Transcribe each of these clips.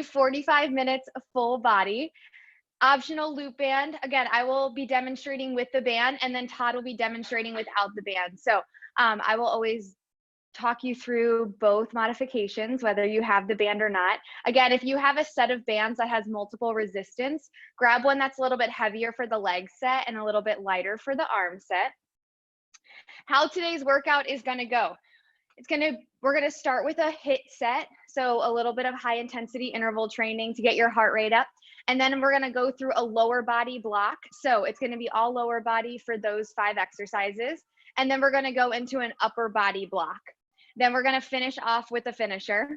45 minutes full body. Optional loop band. Again, I will be demonstrating with the band, and then Todd will be demonstrating without the band. So I will always talk you through both modifications, whether you have the band or not. Again, if you have a set of bands that has multiple resistance, grab one that's a little bit heavier for the leg set and a little bit lighter for the arm set. How today's workout is going to go. We're going to start with a HIIT set. So a little bit of high intensity interval training to get your heart rate up. And then we're going to go through a lower body block. So it's going to be all lower body for those 5 exercises. And then we're going to go into an upper body block. Then we're going to finish off with a finisher.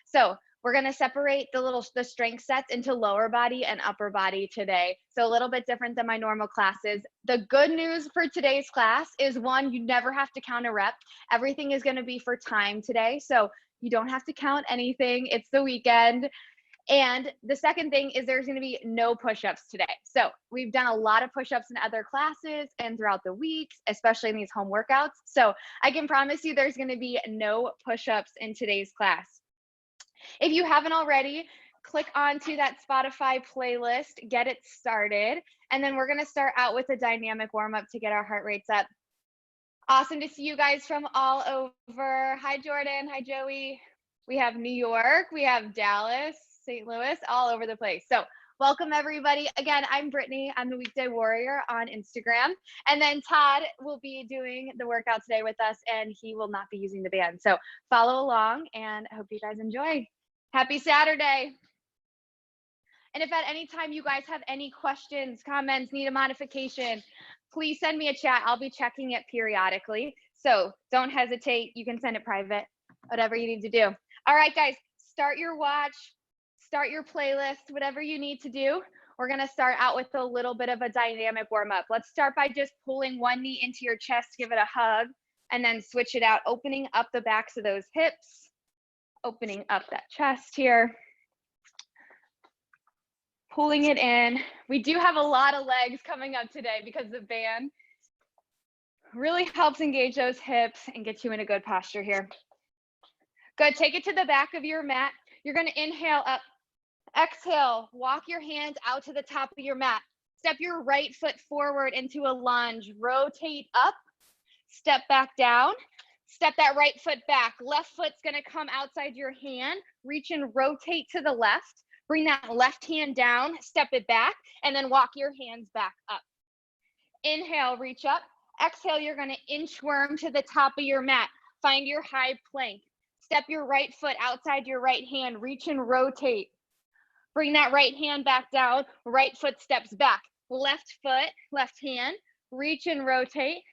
So we're going to separate the strength sets into lower body and upper body today. So a little bit different than my normal classes. The good news for today's class is, one, you never have to count a rep. Everything is going to be for time today. So you don't have to count anything. It's the weekend. And the second thing is there's going to be no push-ups today. So we've done a lot of push-ups in other classes and throughout the weeks, especially in these home workouts. So I can promise you there's going to be no push-ups in today's class. If you haven't already, click onto that Spotify playlist, get it started. And then we're going to start out with a dynamic warm-up to get our heart rates up. Awesome to see you guys from all over. Hi, Jordan. Hi, Joey. We have New York. We have Dallas, St. Louis, all over the place. So welcome, everybody. Again, I'm Brittany. I'm the Weekday Warrior on Instagram. And then Todd will be doing the workout today with us, and he will not be using the band. So follow along, and I hope you guys enjoy. Happy Saturday. And if at any time you guys have any questions, comments, need a modification, please send me a chat. I'll be checking it periodically. So don't hesitate. You can send it private, whatever you need to do. All right, guys, start your watch, start your playlist, whatever you need to do. We're going to start out with a little bit of a dynamic warm up. Let's start by just pulling one knee into your chest, give it a hug, and then switch it out, opening up the backs of those hips, opening up that chest here. Pulling it in. We do have a lot of legs coming up today because the band really helps engage those hips and get you in a good posture here. Good, take it to the back of your mat. You're gonna inhale up, exhale, walk your hands out to the top of your mat. Step your right foot forward into a lunge, rotate up, step back down, step that right foot back. Left foot's gonna come outside your hand, reach and rotate to the left. Bring that left hand down, step it back, and then walk your hands back up. Inhale, reach up. Exhale, you're gonna inchworm to the top of your mat. Find your high plank. Step your right foot outside your right hand, reach and rotate. Bring that right hand back down, right foot steps back. Left foot, left hand, reach and rotate,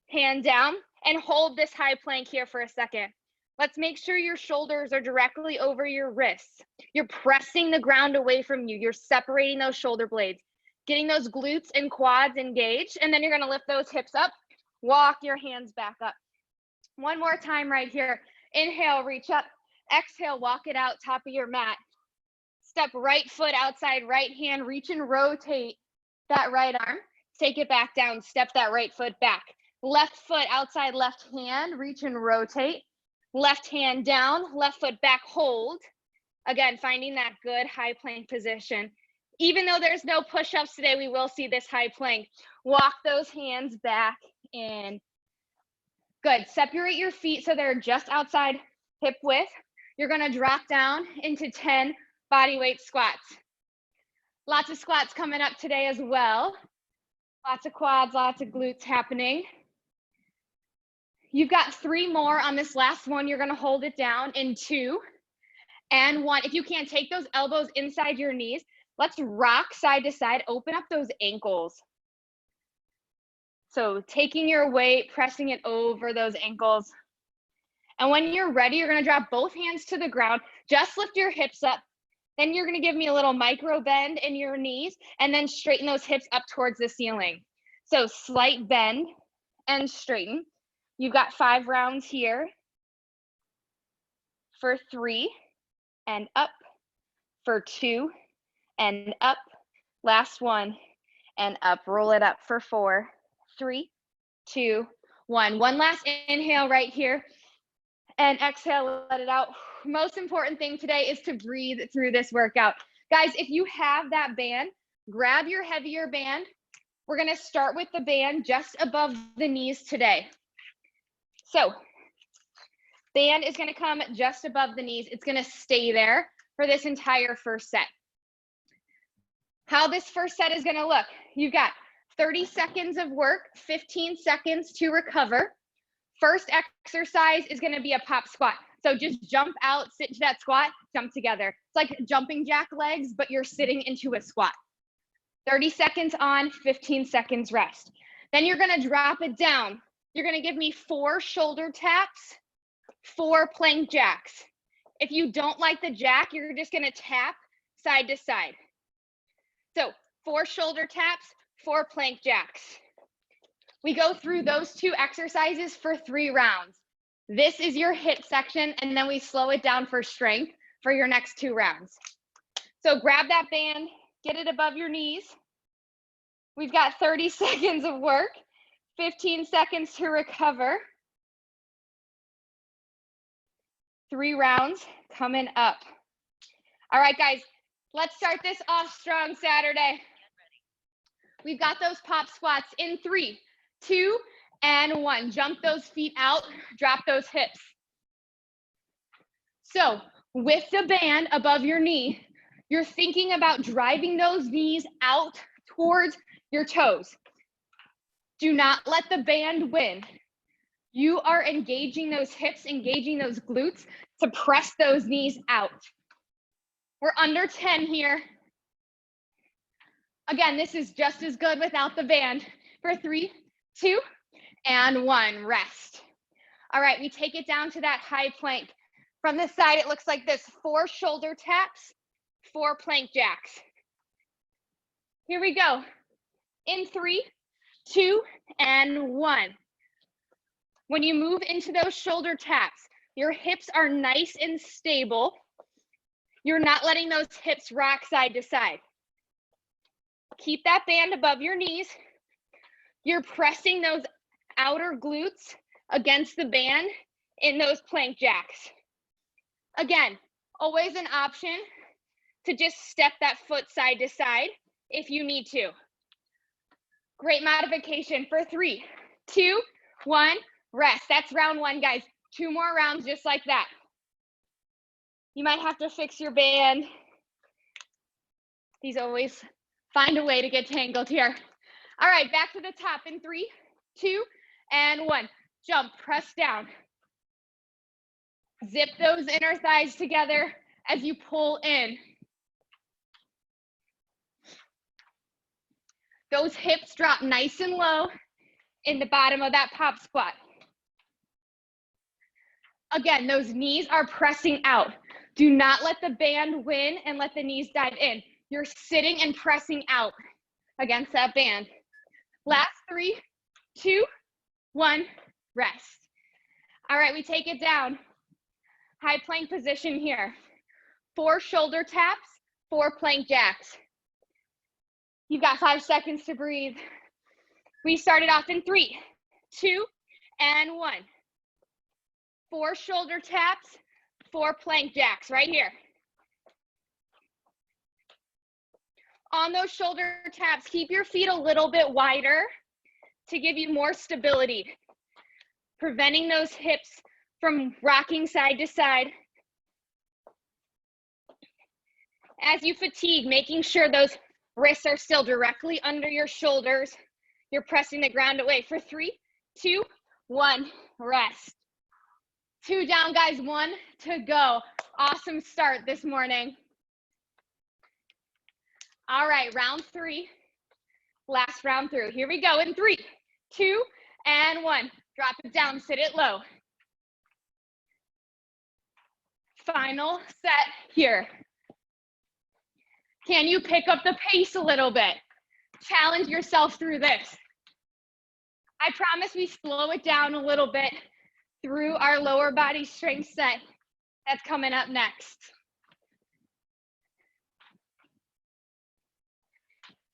hand down, and hold this high plank here for a second. Let's make sure your shoulders are directly over your wrists. You're pressing the ground away from you. You're separating those shoulder blades, getting those glutes and quads engaged, and then you're gonna lift those hips up, walk your hands back up. One more time right here. Inhale, reach up. Exhale, walk it out, top of your mat. Step right foot outside right hand, reach and rotate that right arm. Take it back down, step that right foot back. Left foot outside left hand, reach and rotate. Left hand down, left foot back, hold. Again, finding that good high plank position. Even though there's no push-ups today, we will see this high plank. Walk those hands back in. Good, separate your feet so they're just outside hip width. You're gonna drop down into 10 body weight squats. Lots of squats coming up today as well. Lots of quads, lots of glutes happening. You've got 3 more on this last one. You're gonna hold it down in 2 and 1. If you can't, take those elbows inside your knees. Let's rock side to side, open up those ankles. So taking your weight, pressing it over those ankles. And when you're ready, you're gonna drop both hands to the ground, just lift your hips up. Then you're gonna give me a little micro bend in your knees and then straighten those hips up towards the ceiling. So slight bend and straighten. You've got 5 rounds here for 3 and up, for 2 and up, last one and up. Roll it up for 4, 3, 2, 1. One last inhale right here and exhale, let it out. most important thing today is to breathe through this workout. Guys, if you have that band, grab your heavier band. We're gonna start with the band just above the knees today. So band is gonna come just above the knees. It's gonna stay there for this entire first set. How this first set is gonna look, you've got 30 seconds of work, 15 seconds to recover. First exercise is gonna be a pop squat. So just jump out, sit into that squat, jump together. It's like jumping jack legs, but you're sitting into a squat. 30 seconds on, 15 seconds rest. Then you're gonna drop it down. You're gonna give me 4 shoulder taps, 4 plank jacks. If you don't like the jack, you're just gonna tap side to side. So 4 shoulder taps, 4 plank jacks. We go through those 2 exercises for 3 rounds. This is your HIIT section, and then we slow it down for strength for your next 2 rounds. So grab that band, get it above your knees. We've got 30 seconds of work, 15 seconds to recover. 3 rounds coming up. All right, guys, let's start this off strong Saturday. We've got those pop squats in 3, 2, and 1. Jump those feet out, drop those hips. So with the band above your knee, you're thinking about driving those knees out towards your toes. Do not let the band win. You are engaging those hips, engaging those glutes to press those knees out. We're under 10 here. Again, this is just as good without the band. For 3, 2, and 1, rest. All right, we take it down to that high plank. From this side, it looks like this: 4 shoulder taps, 4 plank jacks. Here we go. In 3, 2, and 1. When you move into those shoulder taps, your hips are nice and stable. You're not letting those hips rock side to side. Keep that band above your knees. You're pressing those outer glutes against the band in those plank jacks. Again, always an option to just step that foot side to side if you need to. Great modification for 3, 2, 1, rest. That's round 1, guys. 2 more rounds just like that. You might have to fix your band. These always find a way to get tangled here. All right, back to the top in 3, 2, and 1. Jump, press down. Zip those inner thighs together as you pull in. Those hips drop nice and low in the bottom of that pop squat. Again, those knees are pressing out. Do not let the band win and let the knees dive in. You're sitting and pressing out against that band. Last 3, 2, 1, rest. All right, we take it down. High plank position here. 4 shoulder taps, 4 plank jacks. You've got 5 seconds to breathe. We started off in 3, 2, and 1. 4 shoulder taps, 4 plank jacks right here. On those shoulder taps, keep your feet a little bit wider to give you more stability, preventing those hips from rocking side to side. As you fatigue, making sure those wrists are still directly under your shoulders. You're pressing the ground away for 3, 2, 1, rest. 2 down, guys, 1 to go. Awesome start this morning. All right, round 3, last round through. Here we go in 3, 2, and 1. Drop it down, sit it low. Final set here. Can you pick up the pace a little bit? Challenge yourself through this. I promise we slow it down a little bit through our lower body strength set that's coming up next.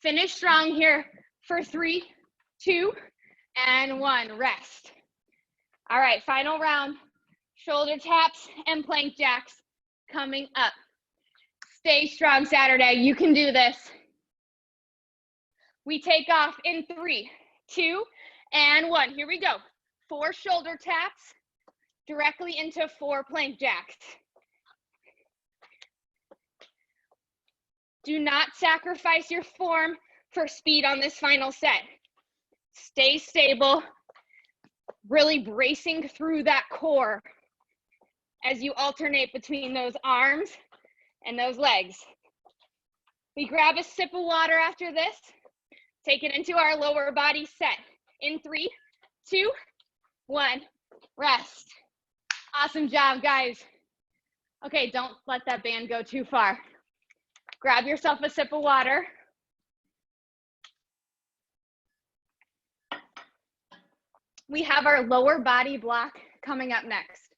Finish strong here for 3, 2, and 1, rest. All right, final round, shoulder taps and plank jacks. coming up. Stay strong, Saturday. You can do this. We take off in 3, 2, and 1. Here we go. 4 shoulder taps directly into 4 plank jacks. Do not sacrifice your form for speed on this final set. Stay stable, really bracing through that core as you alternate between those arms and those legs. We grab a sip of water after this, take it into our lower body set. In 3, 2, 1, rest. Awesome job, guys. Okay, don't let that band go too far. Grab yourself a sip of water. We have our lower body block coming up next.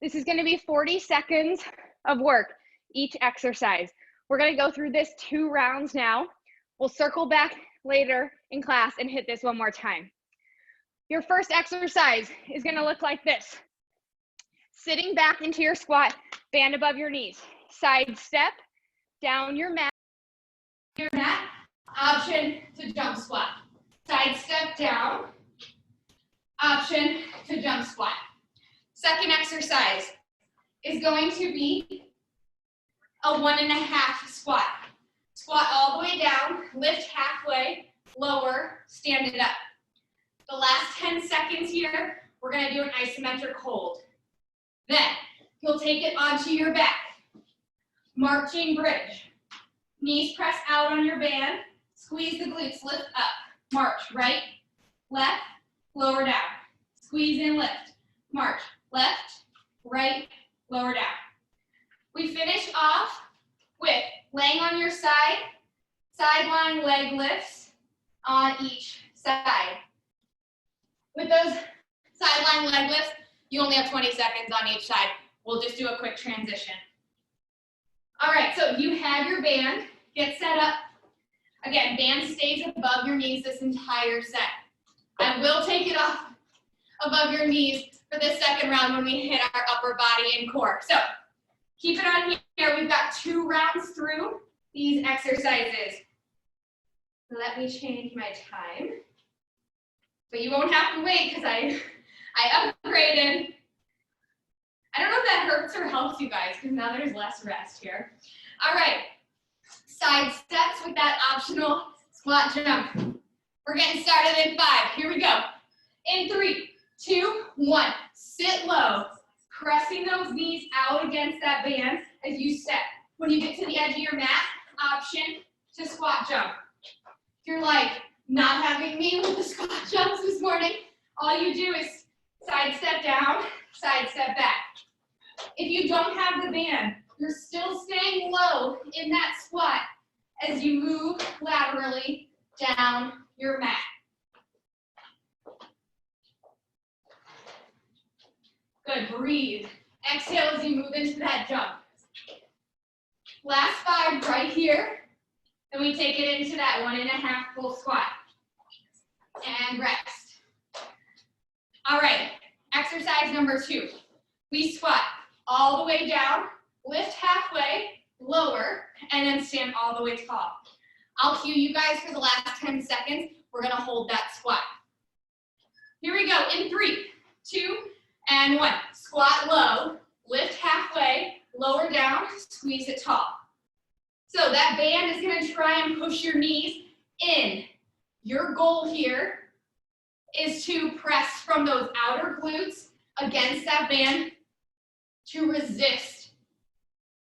This is going to be 40 seconds of work each exercise. We're going to go through this 2 rounds now. We'll circle back later in class and hit this one more time. Your first exercise is going to look like this. Sitting back into your squat, band above your knees. Side step down your mat. Option to jump squat. Side step down. Option to jump squat. Second exercise is going to be a 1.5 squat. Squat all the way down, lift halfway, lower, stand it up. The last 10 seconds here, we're going to do an isometric hold. Then you'll take it onto your back. Marching bridge. Knees press out on your band. Squeeze the glutes, lift up. March, right, left, lower down. Squeeze and lift. March, left, right, lower down. We finish off with laying on your side, sideline leg lifts on each side. With those sideline leg lifts, you only have 20 seconds on each side. We'll just do a quick transition. All right, so you have your band, get set up. Again, band stays above your knees this entire set. I will take it off above your knees for this second round when we hit our upper body and core. So keep it on here. We've got 2 rounds through these exercises. Let me change my time. But you won't have to wait because I upgraded. I don't know if that hurts or helps you guys because now there's less rest here. All right, side steps with that optional squat jump. We're getting started in 5. Here we go. In 3, 2, 1. Sit low, pressing those knees out against that band as you step. When you get to the edge of your mat, option to squat jump. If you're like not having me with the squat jumps this morning, all you do is side step down, side step back. If you don't have the band, you're still staying low in that squat as you move laterally down your mat. Good, breathe. Exhale as you move into that jump. Last 5 right here. Then we take it into that 1.5 full squat. And rest. All right, exercise number 2. We squat all the way down, lift halfway, lower, and then stand all the way tall. I'll cue you guys for the last 10 seconds. We're gonna hold that squat. Here we go, in 3, 2, and 1. Squat low, lift halfway, lower down, squeeze it tall. So that band is gonna try and push your knees in. Your goal here is to press from those outer glutes against that band to resist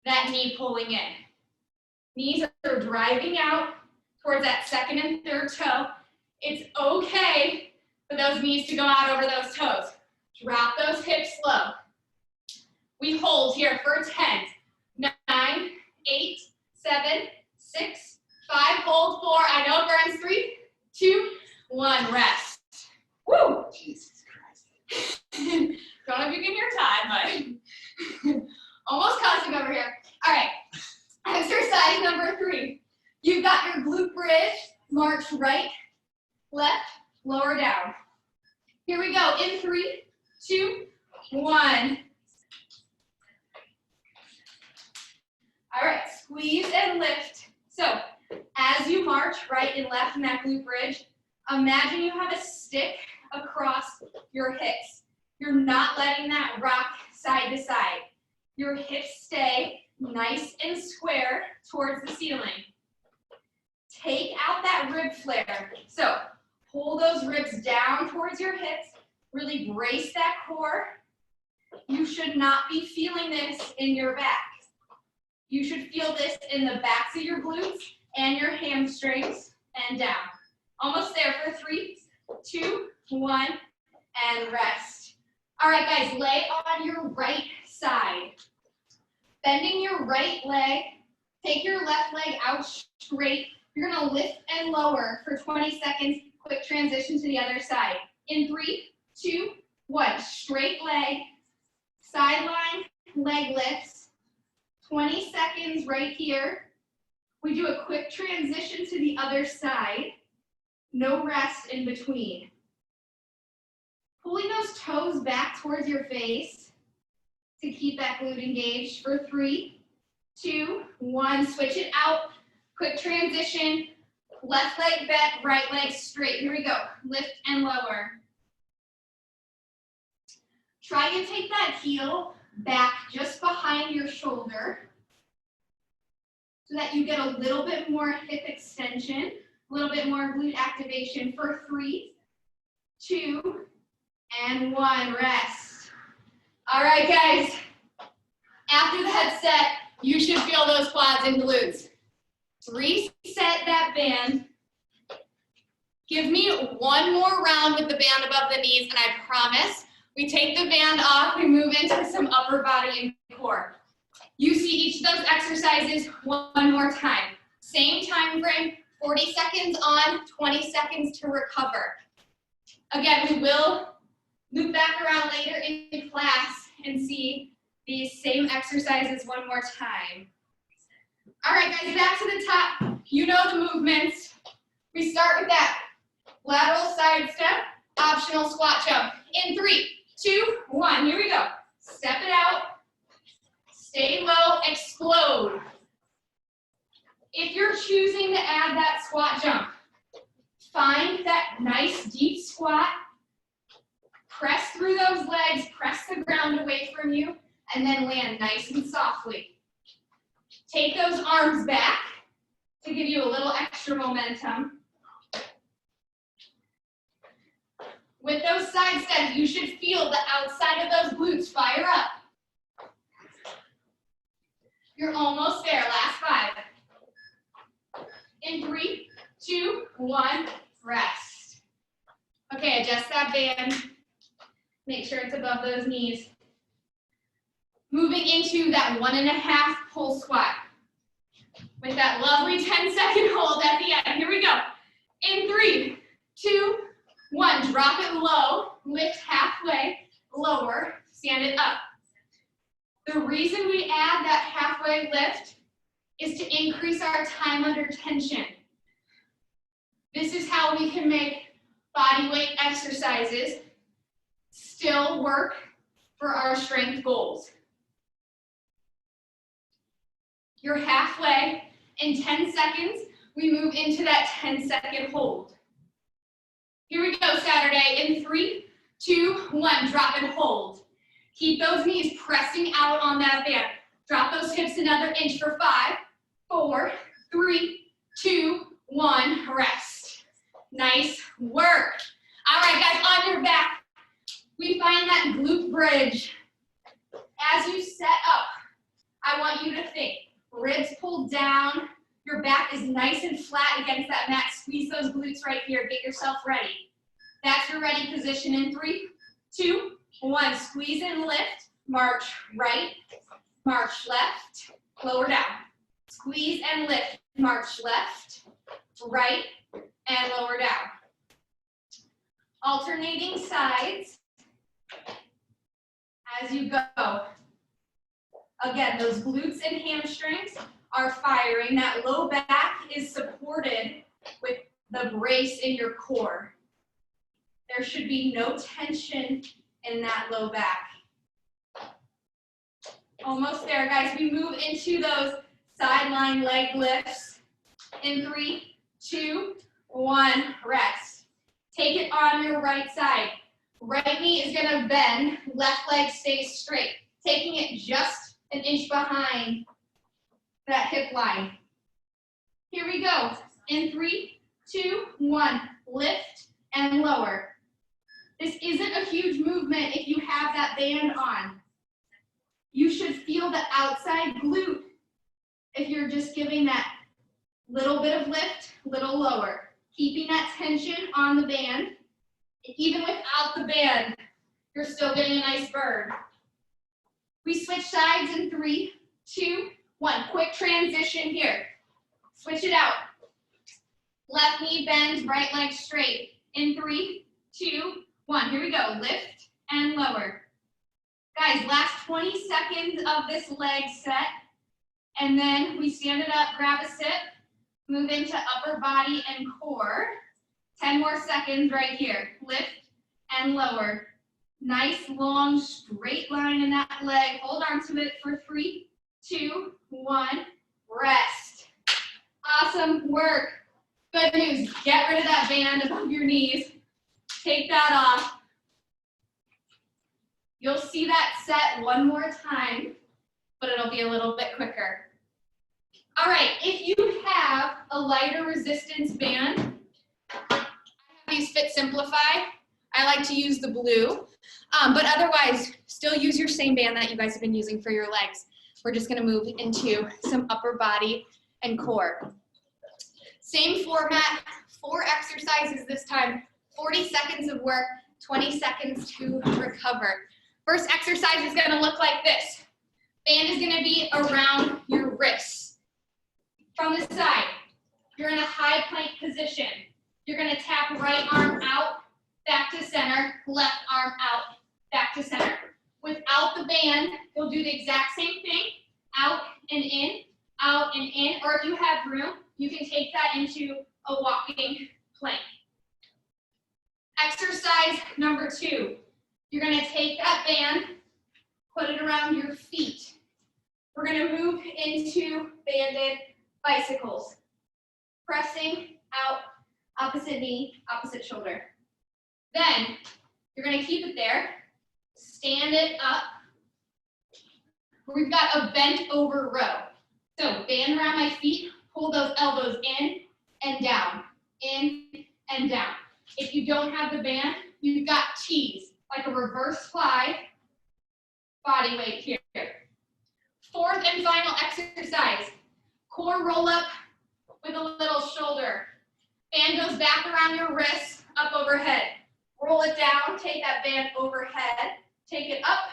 that knee pulling in. Knees are driving out towards that second and third toe. It's okay for those knees to go out over those toes. Drop those hips low. We hold here for 10, 9, 8, 7, 6, 5, hold 4. I know it burns. 3, 2, 1, rest. Woo! Jesus Christ. Don't know if you can hear Todd, but almost cussing over here. All right, exercise number 3. You've got your glute bridge, march right, left, lower down. Here we go, in 3, 2, 1. All right, squeeze and lift. So as you march right and left in that glute bridge, imagine you have a stick across your hips. You're not letting that rock side to side. Your hips stay nice and square towards the ceiling. Take out that rib flare. So pull those ribs down towards your hips. Really brace that core. You should not be feeling this in your back. You should feel this in the backs of your glutes and your hamstrings and down. Almost there for 3, 2, 1, and rest. All right, guys, lay on your right side. Bending your right leg, take your left leg out straight. You're gonna lift and lower for 20 seconds. Quick transition to the other side. In 3, 2, 1, straight leg, sideline, leg lifts. 20 seconds right here. We do a quick transition to the other side. No rest in between. Pulling those toes back towards your face to keep that glute engaged for 3, 2, 1. Switch it out. Quick transition. Left leg bent, right leg straight. Here we go. Lift and lower. Try to take that heel back just behind your shoulder so that you get a little bit more hip extension, a little bit more glute activation for 3, 2, and 1. Rest. All right, guys. After that set, you should feel those quads and glutes. Reset that band. Give me one more round with the band above the knees, and I promise we take the band off, we move into some upper body and core. You see each of those exercises one more time. Same time frame, 40 seconds on, 20 seconds to recover. Again, we will loop back around later in class and see these same exercises one more time. All right, guys, back to the top. You know the movements. We start with that lateral side step, optional squat jump. In 3, 2, 1, here we go. Step it out, stay low, explode. If you're choosing to add that squat jump, find that nice deep squat, press through those legs, press the ground away from you, and then land nice and softly. Take those arms back to give you a little extra momentum. With those side steps, you should feel the outside of those glutes fire up. You're almost there, last 5. In 3, 2, 1, rest. Okay, adjust that band. Make sure it's above those knees. Moving into that 1.5 pull squat. With that lovely 10-second hold at the end. Here we go. In 3, 2, 1, drop it low, lift halfway, lower, stand it up. The reason we add that halfway lift is to increase our time under tension. This is how we can make body weight exercises still work for our strength goals. You're halfway. In 10 seconds, we move into that 10-second hold. Here we go, Saturday. In 3, 2, 1, drop and hold. Keep those knees pressing out on that band. Drop those hips another inch for 5, 4, 3, 2, 1, rest. Nice work. All right, guys, on your back, we find that glute bridge. As you set up, I want you to think. Ribs pulled down, your back is nice and flat against that mat. Squeeze those glutes right here, get yourself ready. That's your ready position in 3, 2, 1. Squeeze and lift, march right, march left, lower down. Squeeze and lift, march left, right, and lower down. Alternating sides as you go. Again, those glutes and hamstrings are firing. That low back is supported with the brace in your core. There should be no tension in that low back. Almost there, guys. We move into those sideline leg lifts. In 3, 2, 1, rest. Take it on your right side. Right knee is gonna bend, left leg stays straight. Taking it just an inch behind that hip line. Here we go. In 3, 2, 1, lift and lower. This isn't a huge movement if you have that band on. You should feel the outside glute if you're just giving that little bit of lift, little lower. Keeping that tension on the band. Even without the band, you're still getting a nice burn. We switch sides in 3, 2, 1. Quick transition here. Switch it out. Left knee bends, right leg straight. In 3, 2, 1. Here we go. Lift and lower. Guys, last 20 seconds of this leg set. And then we stand it up, grab a sip, move into upper body and core. 10 more seconds right here. Lift and lower. Nice, long, straight line in that leg. Hold on to it for 3, 2, 1. Rest. Awesome work. Good news. Get rid of that band above your knees. Take that off. You'll see that set one more time, but it'll be a little bit quicker. All right, if you have a lighter resistance band, I have these Fit Simplify. I like to use the blue, but otherwise, still use your same band that you guys have been using for your legs. We're just gonna move into some upper body and core. Same format, 4 exercises this time, 40 seconds of work, 20 seconds to recover. First exercise is gonna look like this. Band is gonna be around your wrists. From the side, you're in a high plank position. You're gonna tap right arm out, back to center, left arm out, back to center. Without the band, you'll do the exact same thing, out and in, or if you have room, you can take that into a walking plank. Exercise number 2. You're gonna take that band, put it around your feet. We're gonna move into banded bicycles. Pressing out, opposite knee, opposite shoulder. Then, you're gonna keep it there, stand it up. We've got a bent over row. So, band around my feet, pull those elbows in and down, in and down. If you don't have the band, you've got T's, like a reverse fly, body weight here. 4th and final exercise, core roll up with a little shoulder. Band goes back around your wrist, up overhead. Roll it down, take that band overhead, take it up,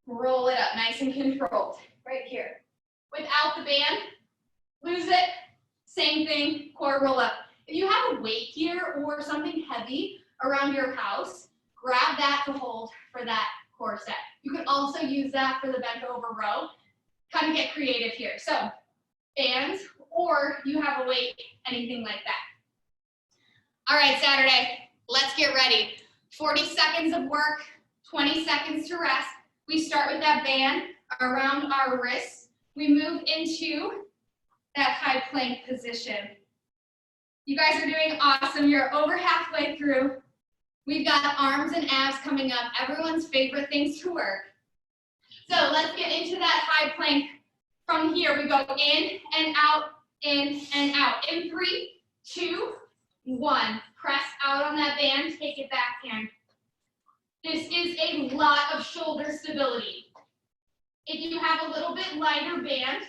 roll it up, nice and controlled, right here. Without the band, lose it, same thing, core roll up. If you have a weight here or something heavy around your house, grab that to hold for that core set. You can also use that for the bent over row. Kind of get creative here. So, bands, or you have a weight, anything like that. All right, Saturday, let's get ready. 40 seconds of work, 20 seconds to rest. We start with that band around our wrists. We move into that high plank position. You guys are doing awesome. You're over halfway through. We've got arms and abs coming up. Everyone's favorite things to work. So let's get into that high plank. From here, we go in and out, in and out. In 3, 2, 1. Press out on that band, take it backhand. This is a lot of shoulder stability. If you have a little bit lighter band,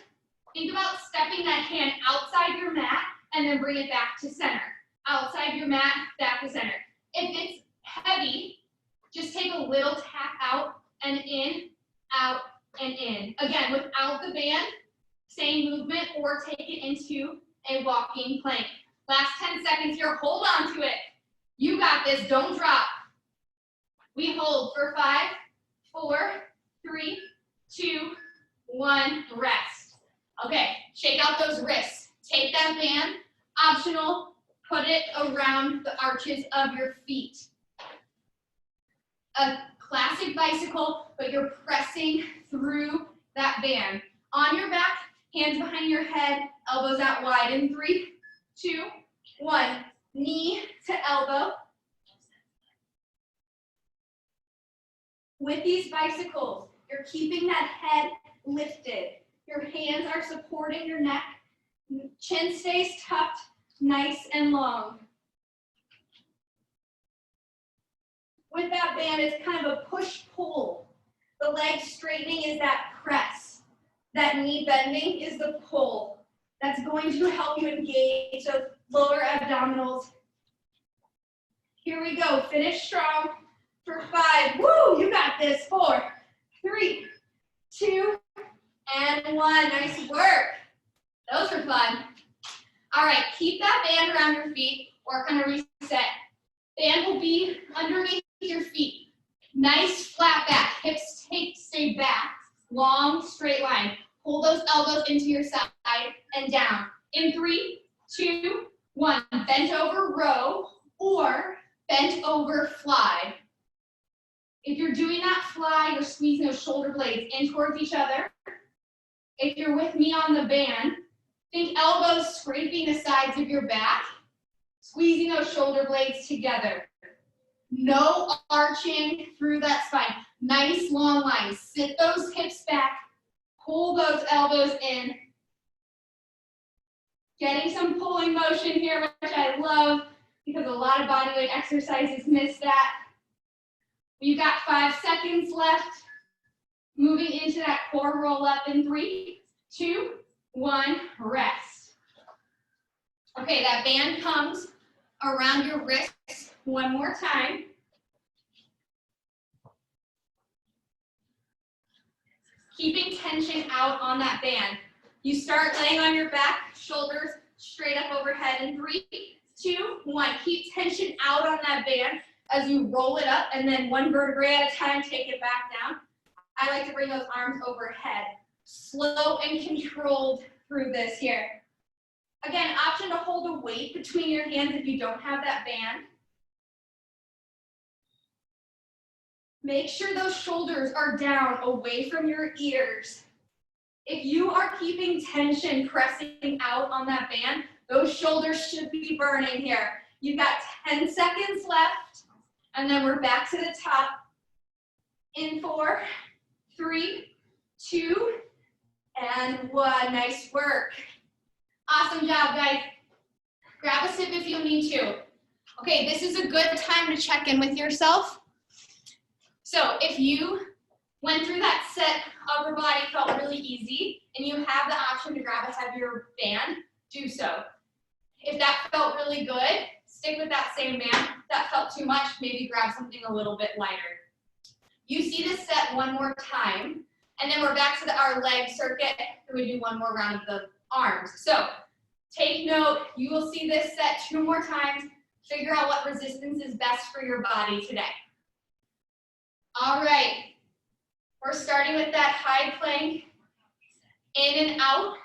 think about stepping that hand outside your mat and then bring it back to center. Outside your mat, back to center. If it's heavy, just take a little tap out and in, out, and in. Again, without the band, same movement, or take it into a walking plank. Last 10 seconds here, hold on to it. You got this, don't drop. We hold for 5, 4, 3, 2, 1, rest. Okay, shake out those wrists. Take that band, optional, put it around the arches of your feet. A classic bicycle, but you're pressing through that band. On your back, Hands behind your head, elbows out wide in 3, 2, 1. Knee to elbow. With these bicycles, you're keeping that head lifted. Your hands are supporting your neck. Chin stays tucked, nice and long. With that band, it's kind of a push-pull. The leg straightening is that press. That knee bending is the pull. That's going to help you engage those lower abdominals. Here we go. Finish strong for 5. Woo, you got this. 4, 3, 2, and 1. Nice work. Those are fun. All right, keep that band around your feet. Work on a reset. Band will be underneath your feet. Nice flat back. Hips stay back. Long, straight line. Pull those elbows into your side and down. In 3, 2, 1. Bent over row or bent over fly. If you're doing that fly, you're squeezing those shoulder blades in towards each other. If you're with me on the band, think elbows scraping the sides of your back, squeezing those shoulder blades together. No arching through that spine. Nice long line. Sit those hips back. Pull those elbows in. Getting some pulling motion here, which I love because a lot of bodyweight exercises miss that. We've got 5 seconds left. Moving into that core roll up in 3, 2, 1, rest. Okay, that band comes around your wrists one more time. Keeping tension out on that band. You start laying on your back, shoulders straight up overhead in 3, 2, 1. Keep tension out on that band as you roll it up, and then one vertebrae at a time, take it back down. I like to bring those arms overhead. Slow and controlled through this here. Again, option to hold a weight between your hands if you don't have that band. Make sure those shoulders are down away from your ears. If you are keeping tension pressing out on that band, those shoulders should be burning here. You've got 10 seconds left, and then we're back to the top. In 4, 3, 2, and 1. Nice work. Awesome job, guys. Grab a sip if you need to. Okay, this is a good time to check in with yourself. So if you went through that set, upper body felt really easy, and you have the option to grab a heavier band, do so. If that felt really good, stick with that same band. If that felt too much, maybe grab something a little bit lighter. You see this set one more time, and then we're back to our leg circuit, and we do one more round of the arms. So take note, you will see this set 2 more times. Figure out what resistance is best for your body today. All right, we're starting with that high plank, in and out,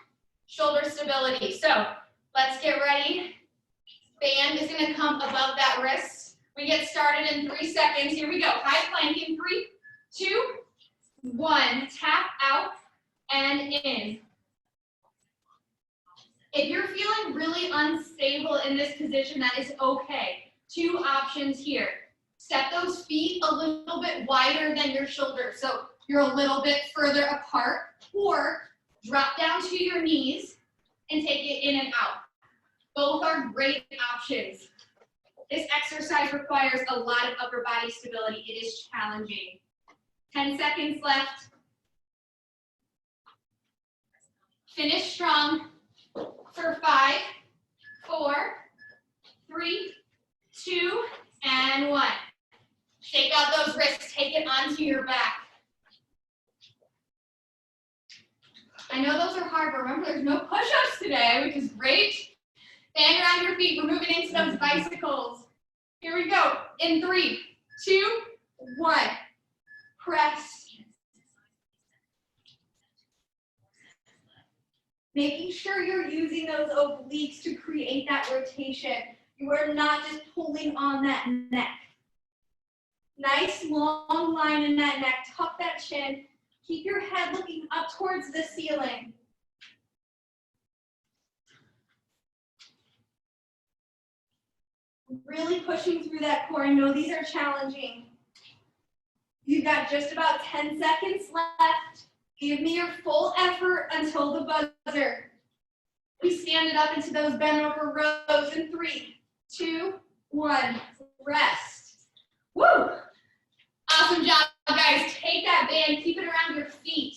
shoulder stability. So let's get ready. Band is gonna come above that wrist. We get started in 3 seconds. Here we go, high plank in 3, 2, 1. Tap out and in. If you're feeling really unstable in this position, that is okay. 2 options here. Step those feet a little bit wider than your shoulders, so you're a little bit further apart, or drop down to your knees and take it in and out. Both are great options. This exercise requires a lot of upper body stability. It is challenging. 10 seconds left. Finish strong for 5, 4, 3, 2, and 1. Shake out those wrists, take it onto your back. I know those are hard, but remember there's no push-ups today, which is great. Band around your feet, we're moving into those bicycles. Here we go, in 3, 2, 1. Press. Making sure you're using those obliques to create that rotation. You are not just pulling on that neck. Nice long line in that neck. Tuck that chin. Keep your head looking up towards the ceiling. Really pushing through that core. I know these are challenging. You've got just about 10 seconds left. Give me your full effort until the buzzer. We stand it up into those bent over rows in 3, 2, 1. Rest. Woo! Awesome job, guys. Take that band, keep it around your feet.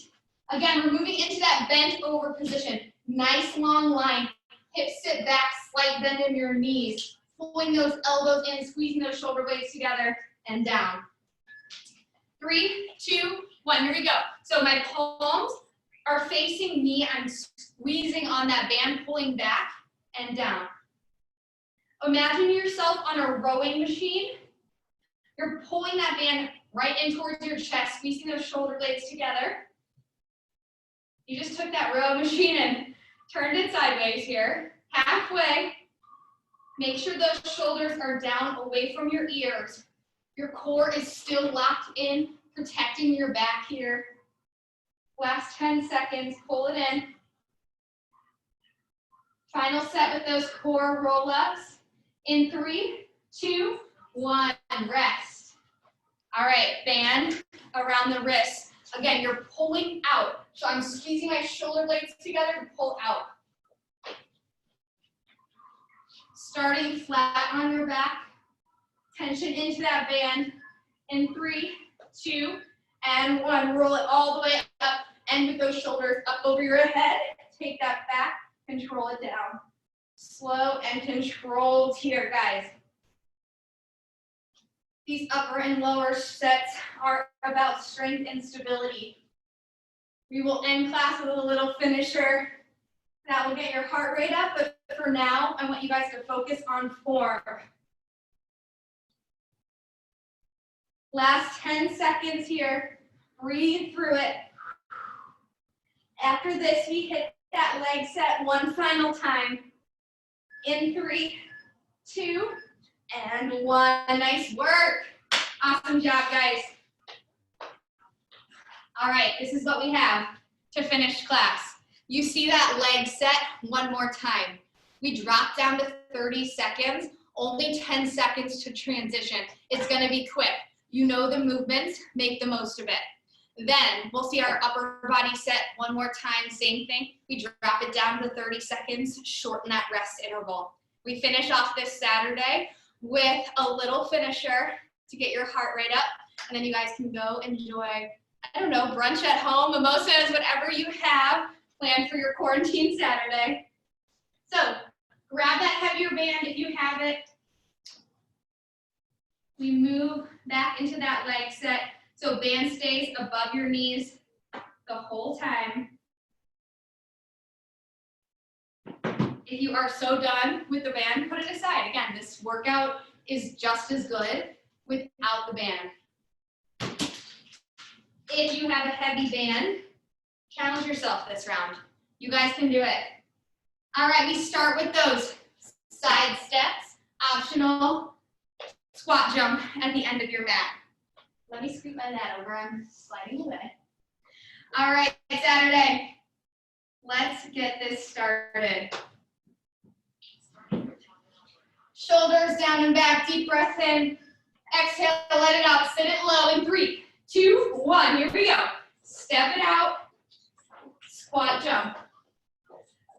Again, we're moving into that bent over position. Nice long line. Hips sit back, slight bend in your knees. Pulling those elbows in, squeezing those shoulder blades together, and down. 3, 2, 1, here we go. So my palms are facing me. I'm squeezing on that band, pulling back and down. Imagine yourself on a rowing machine. You're pulling that band right in towards your chest, squeezing those shoulder blades together. You just took that row machine and turned it sideways here. Halfway. Make sure those shoulders are down away from your ears. Your core is still locked in, protecting your back here. Last 10 seconds, pull it in. Final set with those core roll-ups. In 3, 2, 1, rest. All right, band around the wrist. Again, you're pulling out. So I'm squeezing my shoulder blades together to pull out. Starting flat on your back. Tension into that band. In 3, 2, and 1. Roll it all the way up. End with those shoulders up over your head. Take that back. Control it down. Slow and controlled here, guys. These upper and lower sets are about strength and stability. We will end class with a little finisher. That will get your heart rate up, but for now, I want you guys to focus on form. Last 10 seconds here. Breathe through it. After this, we hit that leg set one final time. In 3, 2, and 1. Nice work. Awesome job, guys. All right, this is what we have to finish class. You see that leg set one more time. We drop down to 30 seconds, only 10 seconds to transition. It's gonna be quick. You know the movements, make the most of it. Then we'll see our upper body set one more time, same thing. We drop it down to 30 seconds, shorten that rest interval. We finish off this Saturday with a little finisher to get your heart rate up, and then you guys can go enjoy, I don't know, brunch at home, mimosas, whatever you have planned for your quarantine Saturday. So grab that heavier band if you have it. We move back into that leg set. So band stays above your knees the whole time. If you are so done with the band, put it aside. Again, this workout is just as good without the band. If you have a heavy band, challenge yourself this round. You guys can do it. All right, we start with those side steps, optional squat jump at the end of your mat. Let me scoot my mat over, I'm sliding away. All right, Saturday, let's get this started. Shoulders down and back, deep breath in. Exhale, let it out, sit it low in 3, 2, 1, here we go. Step it out, squat jump.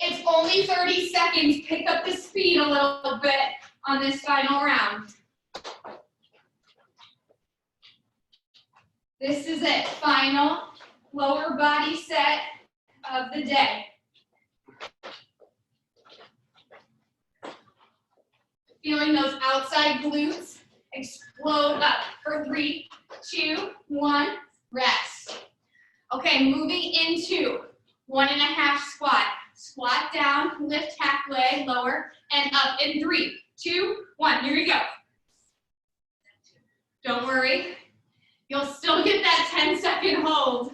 It's only 30 seconds, pick up the speed a little bit on this final round. This is it, final lower body set of the day. Feeling those outside glutes explode up for 3, 2, 1, rest. Okay, moving into 1.5 squat. Squat down, lift half leg, lower, and up in 3, 2, 1, here we go. Don't worry, you'll still get that 10-second hold.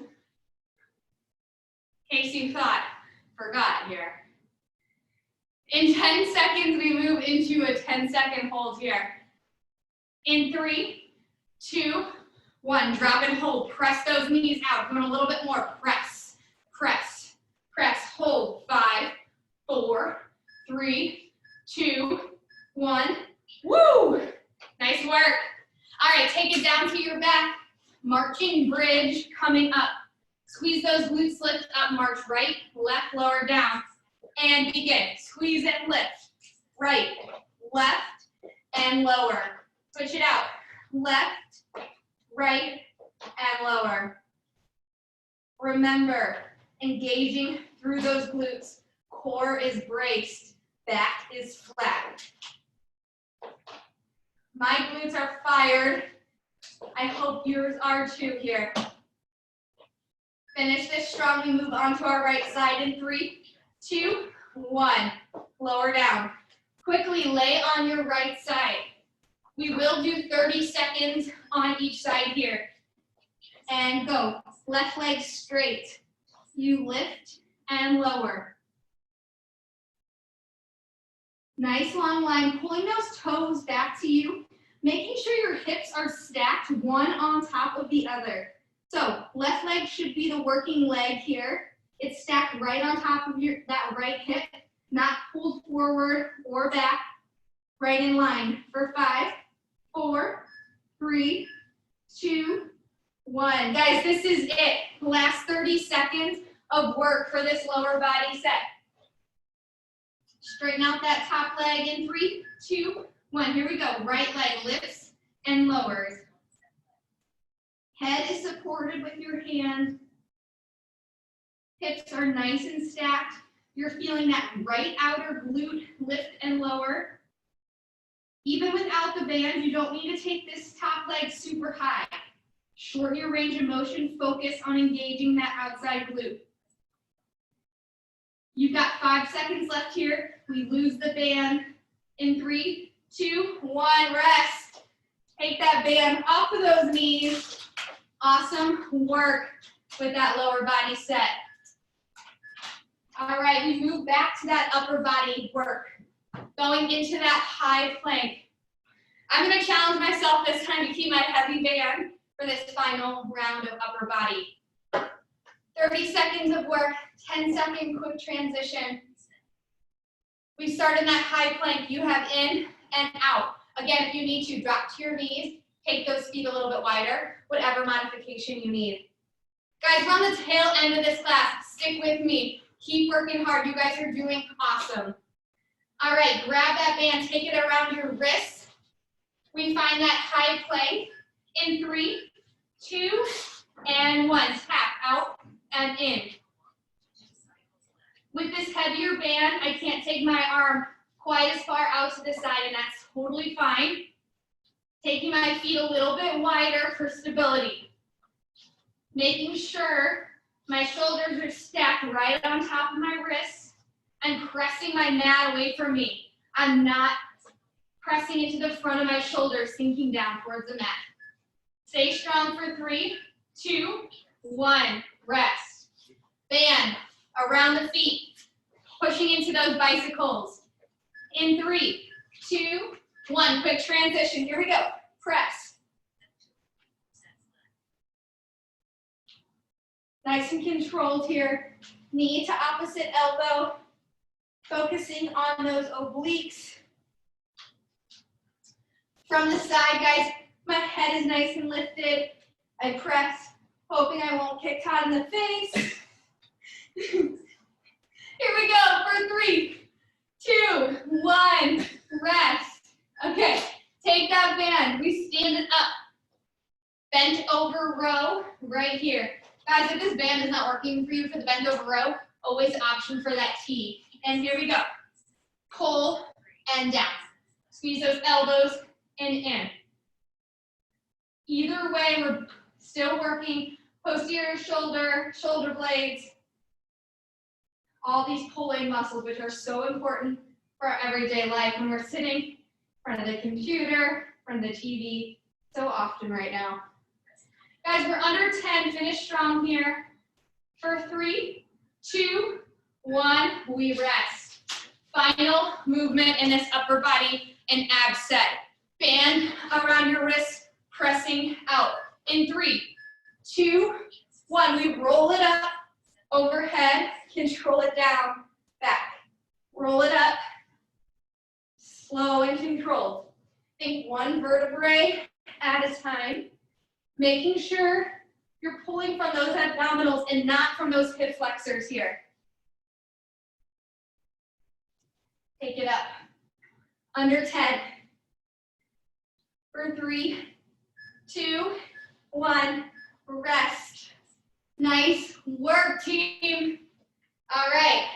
In case you thought, forgot here. In 10 seconds, we move into a 10-second hold here. In 3, 2, 1, drop and hold. Press those knees out. Going a little bit more. Press, press, press, hold. 5, 4, 3, 2, 1, Woo! Nice work. All right, take it down to your back. Marching bridge coming up. Squeeze those glutes, lift up, march right, left, lower, down. And begin. Squeeze and lift. Right, left, and lower. Switch it out. Left, right, and lower. Remember, engaging through those glutes. Core is braced, back is flat. My glutes are fired. I hope yours are too here. Finish this strong. We move on to our right side in 3, 2, 1. Lower down. Quickly lay on your right side. We will do 30 seconds on each side here. And go. Left leg straight. You lift and lower. Nice long line. Pulling those toes back to you. Making sure your hips are stacked one on top of the other. So left leg should be the working leg here. It's stacked right on top of that right hip, not pulled forward or back. Right in line for 5, 4, 3, 2, 1. Guys, this is it. Last 30 seconds of work for this lower body set. Straighten out that top leg in 3, 2, 1. Here we go. Right leg lifts and lowers. Head is supported with your hand. Hips are nice and stacked. You're feeling that right outer glute lift and lower. Even without the band, you don't need to take this top leg super high. Shorten your range of motion. Focus on engaging that outside glute. You've got 5 seconds left here. We lose the band in 3, 2, 1. Rest. Take that band off of those knees. Awesome work with that lower body set. All right, we move back to that upper body work. Going into that high plank. I'm going to challenge myself this time to keep my heavy band for this final round of upper body. 30 seconds of work, 10-second quick transition. We start in that high plank. You have in and out. Again, if you need to, drop to your knees, take those feet a little bit wider, whatever modification you need. Guys, we're on the tail end of this class. Stick with me. Keep working hard. You guys are doing awesome. All right, grab that band, take it around your wrists. We find that high plank in 3, 2, and 1. Tap out and in. With this heavier band, I can't take my arm quite as far out to the side, and that's totally fine. Taking my feet a little bit wider for stability. Making sure my shoulders are stacked right on top of my wrists and pressing my mat away from me. I'm not pressing into the front of my shoulders, sinking down towards the mat. Stay strong for 3, 2, 1. Rest. Band around the feet. Pushing into those bicycles. In 3, 2, 1. Quick transition. Here we go. Press. Nice and controlled here. Knee to opposite elbow. Focusing on those obliques. From the side, guys, my head is nice and lifted. I press, hoping I won't kick Todd in the face. Here we go for 3, 2, 1. Rest. Okay, take that band. We stand it up. Bent over row right here. Guys, if this band is not working for you for the bent over row, always option for that T. And here we go. Pull and down. Squeeze those elbows and in. Either way, we're still working posterior shoulder, shoulder blades, all these pulling muscles, which are so important for our everyday life when we're sitting in front of the computer, in front of the TV, so often right now. Guys, we're under 10, finish strong here. For 3, 2, 1, we rest. Final movement in this upper body and ab set. Band around your wrist, pressing out. In 3, 2, 1, we roll it up, overhead, control it down, back. Roll it up, slow and controlled. Take one vertebrae at a time, making sure you're pulling from those abdominals and not from those hip flexors here. Take it up. Under 10. For 3, 2, 1, rest. Nice work, team. All right,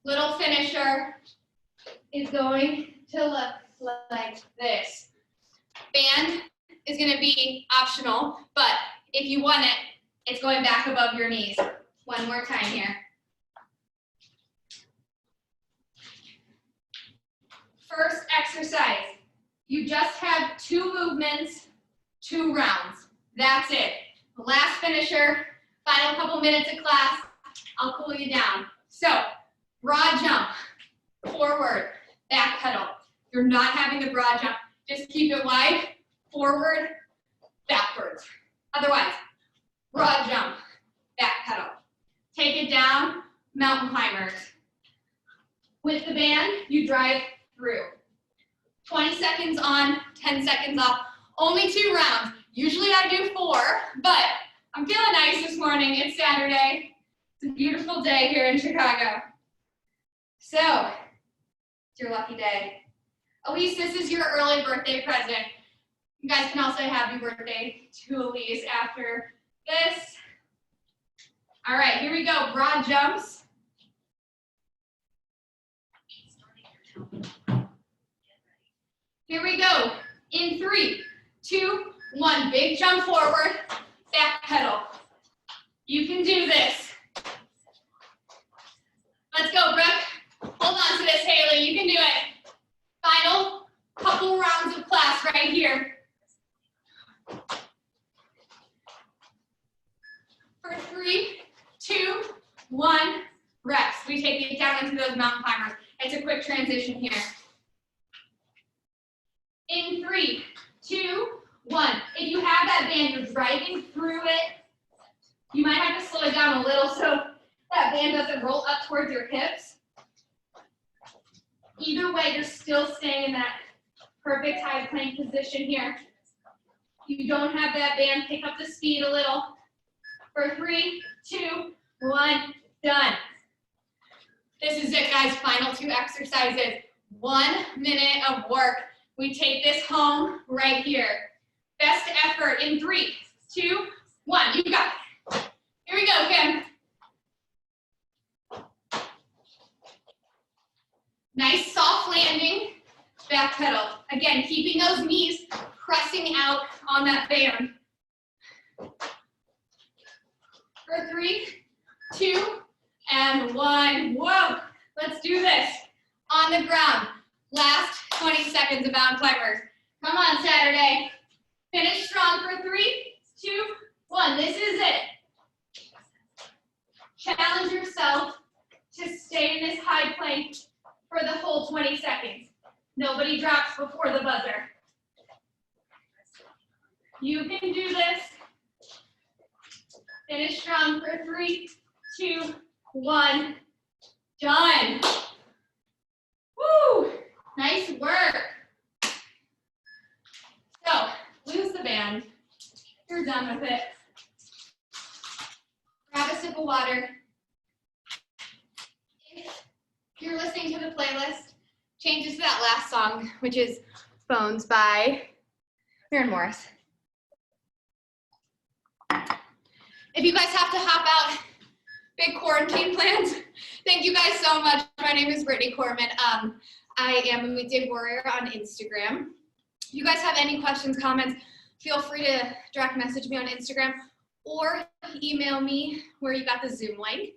little finisher is going to look like this. Band is gonna be optional, but if you want it, it's going back above your knees. One more time here. First exercise, you just have 2 movements, 2 rounds. That's it. Last finisher, final couple minutes of class, I'll cool you down. So, broad jump, forward, back pedal. You're not having the broad jump, just keep it wide, forward, backwards. Otherwise, broad jump, back pedal. Take it down, mountain climbers. With the band, you drive through. 20 seconds on, 10 seconds off. Only 2 rounds. Usually I do 4, but I'm feeling nice this morning. It's Saturday. It's a beautiful day here in Chicago. So, it's your lucky day. Elise, this is your early birthday present. You guys can also happy birthday to Elise after this. All right, here we go. Broad jumps. Here we go. In 3, 2, 1. Big jump forward, back pedal. You can do this. Let's go, Brooke. Hold on to this, Haley. You can do it. Final couple rounds of class right here. For 3, 2, 1, rest. We take it down into those mountain climbers. It's a quick transition here. In 3, 2, 1. If you have that band, you're driving through it. You might have to slow it down a little so that band doesn't roll up towards your hips. Either way, you're still staying in that perfect high plank position here. If you don't have that band, pick up the speed a little. For 3, 2, 1, done. This is it, guys. Final 2 exercises. 1 minute of work. We take this home right here. Best effort in 3, 2, 1. You got it. Here we go, Kim. Nice soft landing, back pedal. Again, keeping those knees pressing out on that band. For 3, 2, and 1. Whoa, let's do this. On the ground. Last 20 seconds of mountain climbers. Come on, Saturday. Finish strong for 3, 2, 1. This is it. Challenge yourself to stay in this high plank for the whole 20 seconds. Nobody drops before the buzzer. You can do this. Finish strong for 3, 2, 1. Done. Woo! Nice work. So, lose the band. You're done with it. Grab a sip of water. If you're listening to the playlist, change it to that last song, which is Bones by Maren Morris. If you guys have to hop out, big quarantine plans, thank you guys so much. My name is Brittany Corman. I am a Midday Warrior on Instagram. If you guys have any questions, comments, feel free to direct message me on Instagram or email me where you got the Zoom link.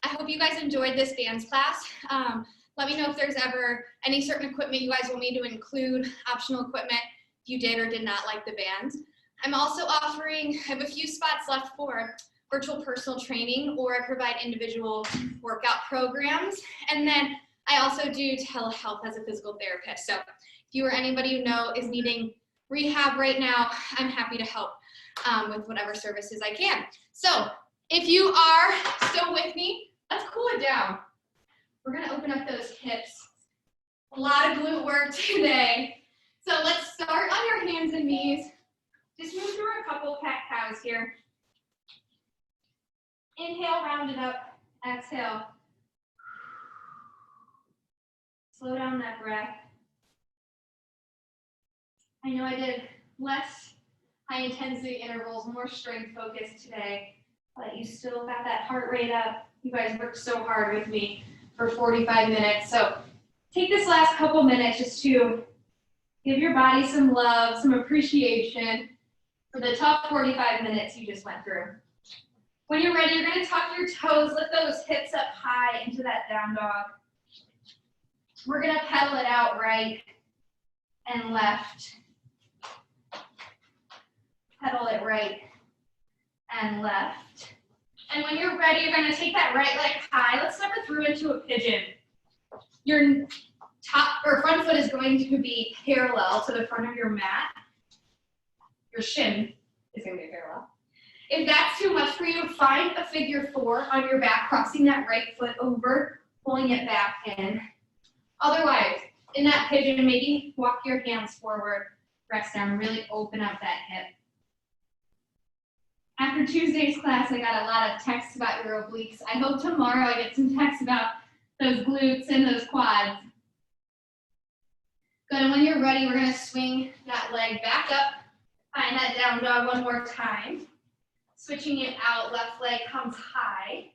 I hope you guys enjoyed this bands class. Let me know if there's ever any certain equipment you guys want me to include, optional equipment if you did or did not like the bands. I'm also offering, I have a few spots left for virtual personal training, or I provide individual workout programs. And then I also do telehealth as a physical therapist. So if you or anybody you know is needing rehab right now, I'm happy to help with whatever services I can. So if you are still with me, let's cool it down. We're gonna open up those hips. A lot of glute work today. So let's start on your hands and knees. Just move through a couple cat-cows here. Inhale, round it up. Exhale. Slow down that breath. I know I did less high intensity intervals, more strength focused today, but you still got that heart rate up. You guys worked so hard with me for 45 minutes. So take this last couple minutes just to give your body some love, some appreciation for the tough 45 minutes you just went through. When you're ready, you're going to tuck your toes, lift those hips up high into that down dog. We're going to pedal it out right and left. Pedal it right and left. And when you're ready, you're going to take that right leg high. Let's step it through into a pigeon. Your top or front foot is going to be parallel to the front of your mat. Your shin is going to be parallel. If that's too much for you, find a figure 4 on your back, crossing that right foot over, pulling it back in. Otherwise, in that pigeon, maybe walk your hands forward, rest down, really open up that hip. After Tuesday's class, I got a lot of texts about your obliques. I hope tomorrow I get some texts about those glutes and those quads. Good, and when you're ready, we're gonna swing that leg back up, find that down dog one more time. Switching it out, left leg comes high.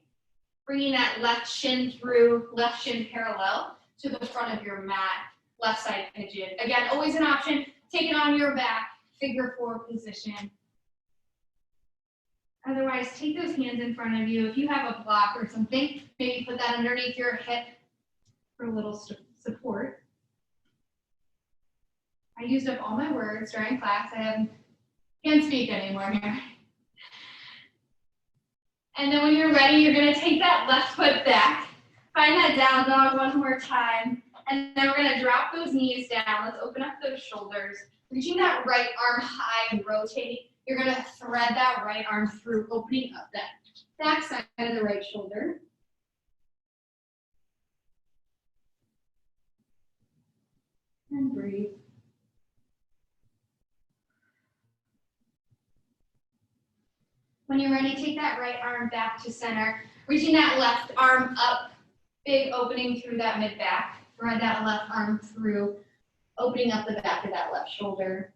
Bringing that left shin through, left shin parallel to the front of your mat, left side pigeon. Again, always an option, take it on your back, figure 4 position. Otherwise, take those hands in front of you. If you have a block or something, maybe put that underneath your hip for a little support. I used up all my words during class. Can't speak anymore here. And then when you're ready, you're going to take that left foot back. Find that down dog one more time. And then we're going to drop those knees down. Let's open up those shoulders. Reaching that right arm high and rotating. You're going to thread that right arm through, opening up that back side of the right shoulder. And breathe. When you're ready, take that right arm back to center. Reaching that left arm up, big opening through that mid-back. Thread that left arm through, opening up the back of that left shoulder.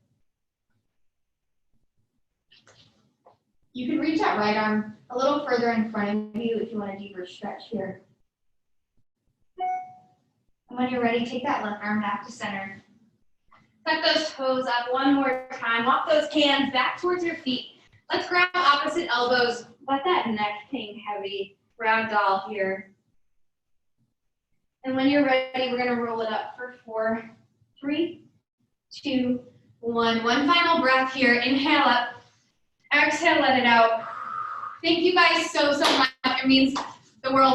You can reach that right arm a little further in front of you if you want a deeper stretch here. And when you're ready, take that left arm back to center. Tuck those toes up one more time. Walk those hands back towards your feet. Let's grab opposite elbows. Let that neck hang heavy. Ragdoll here. And when you're ready, we're going to roll it up for 4, 3, 2, 1. One final breath here. Inhale up. Exhale, let it out. Thank you guys so much. It means the world to